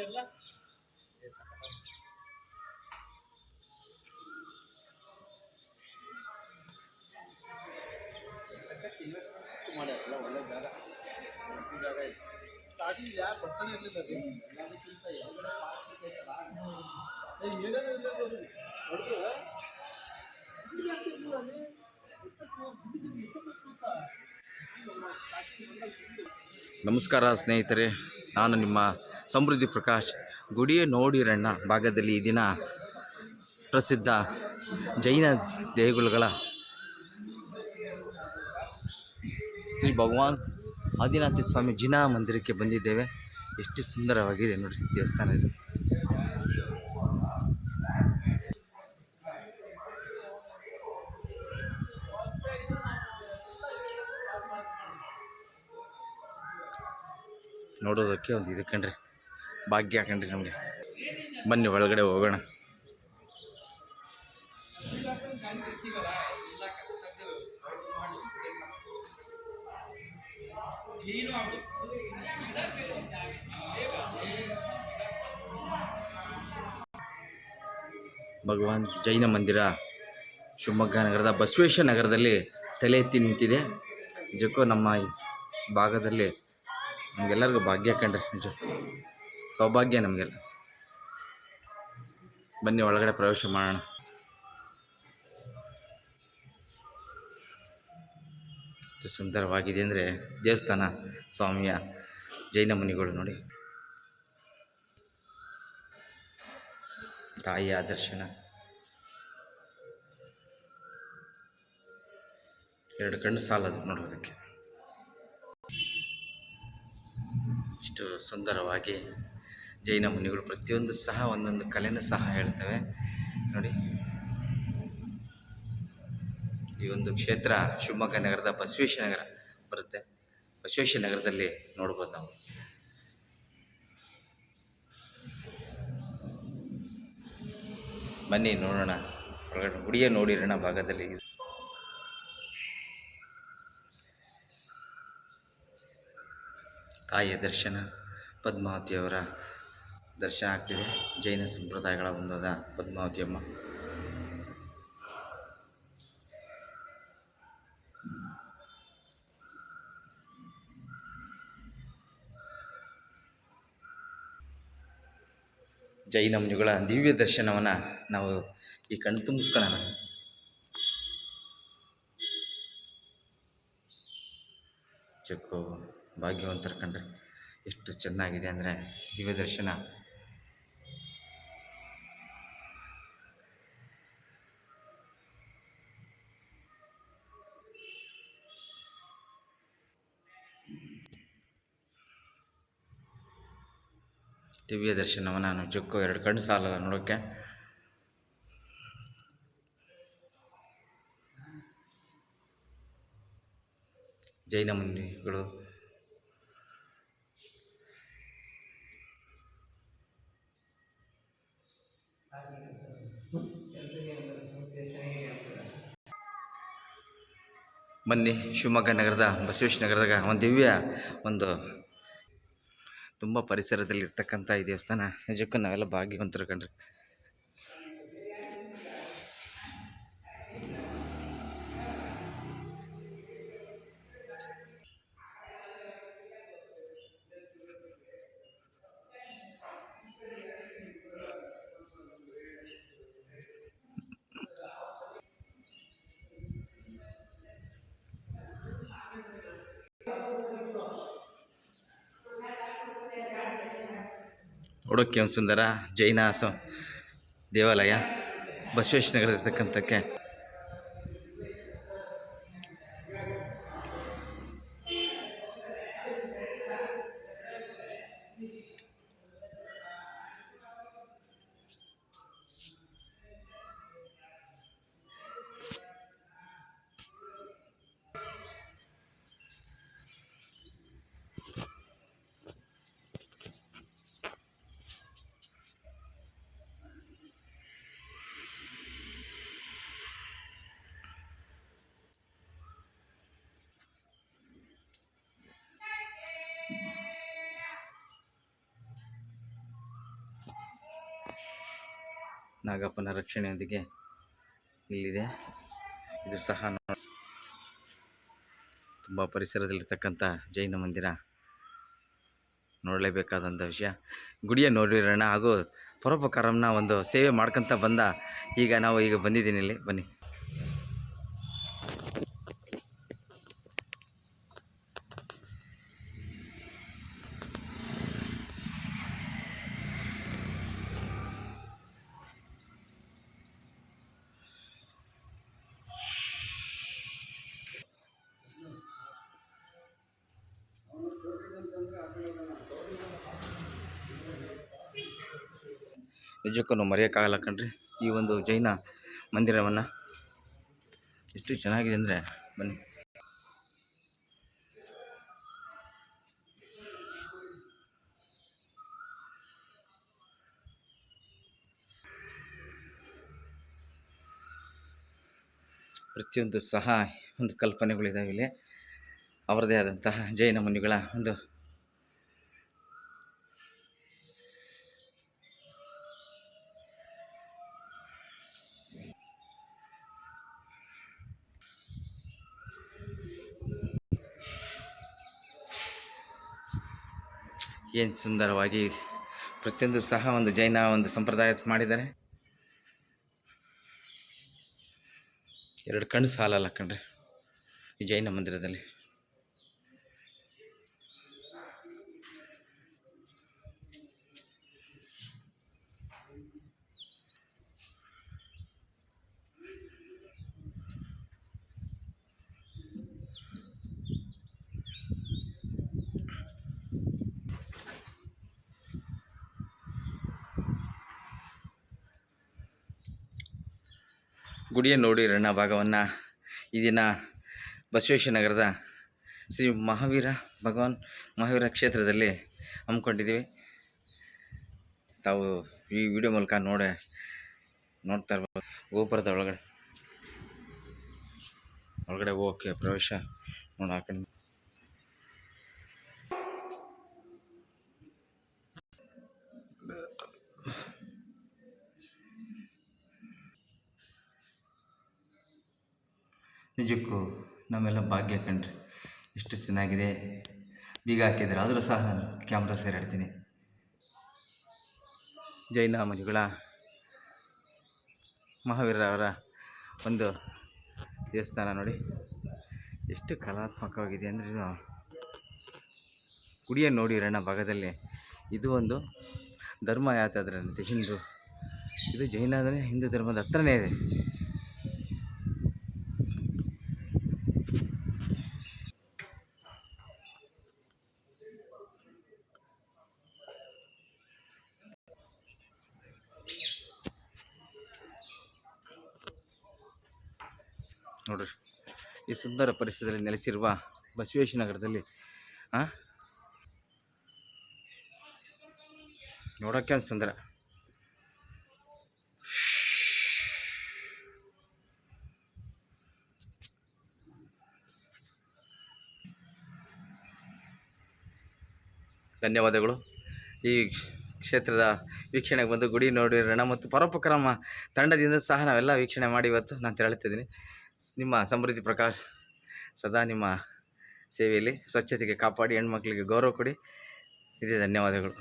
ಒಳ್ಳೆ ಜಾಗ ಜಾಗ ಇದೆ. ಸ್ಟಾರ್ಟಿಂಗ್ ಯಾರು ಬರ್ತಾನೆ ಇರಲಿಲ್ಲ ಅದು ಎಲ್ಲದಕ್ಕಿಂತ ಎಡಗಡೆ ಪಾರ್ಕ್ ಐತಲ್ಲ ಏನೇನು ಇರ್ಬೋದು ನಮಸ್ಕಾರ ಸ್ನೇಹಿತರೆ, ನಾನು ನಿಮ್ಮ ಸಮೃದ್ಧಿ ಪ್ರಕಾಶ್. ಗುಡಿಯೇ ನೋಡಿರಣ್ಣ ಭಾಗದಲ್ಲಿ ಈ ದಿನ ಪ್ರಸಿದ್ಧ ಜೈನ ದೇಗುಲಗಳ ಶ್ರೀ ಭಗವಾನ್ ಆದಿನಾಥ ಸ್ವಾಮಿ ಜಿನ ಮಂದಿರಕ್ಕೆ ಬಂದಿದ್ದೇವೆ. ಎಷ್ಟು ಸುಂದರವಾಗಿದೆ ನೋಡಿ ದೇವಸ್ಥಾನ ಇದು. ನೋಡೋದಕ್ಕೆ ಒಂದು ಇದು ಕಣ್ರಿ, ಭಾಗ್ಯ ಕಣ್ರಿ ನಮಗೆ. ಬನ್ನಿ ಒಳಗಡೆ ಹೋಗೋಣ. ಭಗವಾನ್ ಜೈನ ಮಂದಿರ ಶಿವಮೊಗ್ಗ ನಗರದ ಬಸವೇಶ್ವರ ನಗರದಲ್ಲಿ ತಲೆ ಎತ್ತಿ ನಿಂತಿದೆ. ನಿಜಕ್ಕೂ ನಮ್ಮ ಭಾಗದಲ್ಲಿ ನಮಗೆಲ್ಲರಿಗೂ ಭಾಗ್ಯ ಕಂಡ್ರೆ, ನಿಜ ಸೌಭಾಗ್ಯ ನಮಗೆಲ್ಲ. ಬನ್ನಿ ಒಳಗಡೆ ಪ್ರವೇಶ ಮಾಡೋಣ. ಎಷ್ಟು ಸುಂದರವಾಗಿದೆ ಅಂದರೆ ದೇವಸ್ಥಾನ, ಸ್ವಾಮಿಯ ಜೈನ ಮುನಿಗಳು ನೋಡಿ. ತಾಯಿಯ ದರ್ಶನ, ಎರಡು ಕಣ್ಣು ಸಾಲದು ನೋಡೋದಕ್ಕೆ. ಇಷ್ಟು ಸುಂದರವಾಗಿ ಜೈನ ಮುನಿಗಳು ಪ್ರತಿಯೊಂದು ಸಹ ಒಂದೊಂದು ಕಲೆನೂ ಸಹ ಹೇಳ್ತವೆ ನೋಡಿ. ಈ ಒಂದು ಕ್ಷೇತ್ರ ಶಿವಮೊಗ್ಗ ನಗರದ ಬಸವೇಶ್ವರ ನಗರ ಬರುತ್ತೆ. ಬಸವೇಶ್ವರ ನಗರದಲ್ಲಿ ನೋಡ್ಬೋದು ನಾವು. ಬನ್ನಿ ನೋಡೋಣ ಹೊರಗಡೆ. ಗುಡಿಯೇ ನೋಡಿರೋಣ ಭಾಗದಲ್ಲಿ ತಾಯಿಯ ದರ್ಶನ, ಪದ್ಮಾವತಿಯವರ ದರ್ಶನ ಆಗ್ತಿದೆ. ಜೈನ ಸಂಪ್ರದಾಯಗಳ ಒಂದಾದ ಪದ್ಮಾವತಿಯಮ್ಮ. ಜೈನ ಮುನಿಗಳ ದಿವ್ಯ ದರ್ಶನವನ್ನು ನಾವು ಈ ಕಣ್ಣು ತುಂಬಿಸ್ಕೊಳ್ಳೋಣ. ಚಿಕ್ಕ ಭಾಗ್ಯವಂತರ ಕಂಡ್ರೆ ಎಷ್ಟು ಚೆನ್ನಾಗಿದೆ ಅಂದರೆ ದಿವ್ಯ ದರ್ಶನ. ದಿವ್ಯ ದರ್ಶನವನ್ನು ನಾನು ಚಿಕ್ಕ ಎರಡು ಕಣ್ಣು ಸಾಲಲ್ಲ ನೋಡೋಕ್ಕೆ. ಜೈನ ಮುನಿಗಳು ಬನ್ನಿ. ಶಿವಮೊಗ್ಗ ನಗರದ ಬಸವೇಶ್ವರ ನಗರದಾಗ ಒಂದು ದಿವ್ಯ ಒಂದು ತುಂಬ ಪರಿಸರದಲ್ಲಿ ಇರ್ತಕ್ಕಂಥ ಈ ದೇವಸ್ಥಾನ. ನಿಜಕ್ಕೂ ನಾವೆಲ್ಲ ಭಾಗ್ಯವಂತರು ಕಂಡ್ರಿ. ನೋಡೋಕ್ಕೆ ಒಂದು ಸುಂದರ ಜೈನ ದೇವಾಲಯ ಬಸವೇಶ್ವರ ನಗರದಲ್ಲಿರ್ತಕ್ಕಂಥಕ್ಕೆ. ನಾಗಪ್ಪನ ರಕ್ಷಣೆಯೊಂದಿಗೆ ಇಲ್ಲಿದೆ. ಇದು ಸಹ ತುಂಬ ಪರಿಸರದಲ್ಲಿರ್ತಕ್ಕಂಥ ಜೈನ ಮಂದಿರ, ನೋಡಲೇಬೇಕಾದಂಥ ವಿಷಯ. ಗುಡಿಯ ನೋಡಿರೋಣ ಹಾಗೂ ಪರೋಪಕಾರನ ಒಂದು ಸೇವೆ ಮಾಡ್ಕೊತ ಬಂದ ಈಗ ಬಂದಿದ್ದೀನಿ ಇಲ್ಲಿ. ಬನ್ನಿ. ನಿಜಕ್ಕೂ ಮರೆಯೋಕ್ಕಾಗಲ್ಲ ಕಣ್ರಿ ಈ ಒಂದು ಜೈನ ಮಂದಿರವನ್ನು. ಎಷ್ಟು ಚೆನ್ನಾಗಿದೆ ಅಂದರೆ ಬನ್ನಿ. ಪ್ರತಿಯೊಂದು ಸಹ ಒಂದು ಕಲ್ಪನೆಗಳಿದ್ದಾವೆ ಇಲ್ಲಿ. ಅವರದೇ ಆದಂತಹ ಜೈನ ಮುನಿಗಳ ಒಂದು ಏನು ಸುಂದರವಾಗಿ ಪ್ರತಿಯೊಂದು ಸಹ ಒಂದು ಜೈನ ಒಂದು ಸಂಪ್ರದಾಯ ಮಾಡಿದ್ದಾರೆ. ಎರಡು ಕಣ್ಣು ಸಾಲಲ್ಲ ಕಣ್ರಿ ಈ ಜೈನ ಮಂದಿರದಲ್ಲಿ. ಗುಡಿಯ ನೋಡಿರೋಣ ಭಾಗವನ್ನು ಈ ದಿನ ಬಸವೇಶ್ವರ ನಗರದ ಶ್ರೀ ಮಹಾವೀರ ಕ್ಷೇತ್ರದಲ್ಲಿ ಹಮ್ಮಿಕೊಂಡಿದ್ದೀವಿ. ತಾವು ಈ ವಿಡಿಯೋ ಮೂಲಕ ನೋಡ್ತಾ ಇರ್ಬೋದು. ಗೋಪುರದ ಒಳಗಡೆ ಹೋಗೋಕ್ಕೆ ಪ್ರವೇಶ ನೋಡಿ ಹಾಕೊಂಡು ನಿಜಕ್ಕೂ ನಮ್ಮೆಲ್ಲ ಭಾಗ್ಯ ಕಣ್ರಿ. ಎಷ್ಟು ಚೆನ್ನಾಗಿದೆ. ಬೀಗ ಹಾಕಿದ್ದಾರೆ, ಆದರೂ ಸಹ ನಾನು ಕ್ಯಾಮ್ರಾ ಸೇರಾಡ್ತೀನಿ. ಜೈನ ಮುನಿಗಳ ಮಹಾವೀರವರ ಒಂದು ದೇವಸ್ಥಾನ ನೋಡಿ ಎಷ್ಟು ಕಲಾತ್ಮಕವಾಗಿದೆ ಅಂದರೆ. ಇದು ಗುಡಿಯ ನೋಡಿರೋಣ ಭಾಗದಲ್ಲಿ ಇದು ಒಂದು ಧರ್ಮ ಯಾತ್ರೆ ಇದು ಜೈನ ಅಂದರೆ ಹಿಂದೂ ಧರ್ಮದ ಹತ್ರನೇ ಇದೆ. ನೋಡ್ರಿ ಈ ಸುಂದರ ಪರಿಸರದಲ್ಲಿ ನೆಲೆಸಿರುವ ಬಸವೇಶ್ವರ ನಗರದಲ್ಲಿ ನೋಡೋಕ್ಕೆ ಒಂದು ಸುಂದರ. ಧನ್ಯವಾದಗಳು. ಈ ಕ್ಷೇತ್ರದ ವೀಕ್ಷಣೆಗೆ ಬಂದು ಗುಡಿ ನೋಡಿರೋಣ ಮತ್ತು ಪರೋಪಕ್ರಮ ತಂಡದಿಂದ ಸಹ ನಾವೆಲ್ಲ ವೀಕ್ಷಣೆ ಮಾಡಿ ಇವತ್ತು ನಾನು ತೆರಳುತ್ತಿದ್ದೀನಿ. ನಿಮ್ಮ ಸಮೃದ್ಧಿ ಪ್ರಕಾಶ್ ಸದಾ ನಿಮ್ಮ ಸೇವೆಯಲ್ಲಿ ಸ್ವಚ್ಛತೆಗೆ ಕಾಪಾಡಿ, ಹೆಣ್ಮಕ್ಳಿಗೆ ಗೌರವ ಕೊಡಿ. ಇದೇ ಧನ್ಯವಾದಗಳು.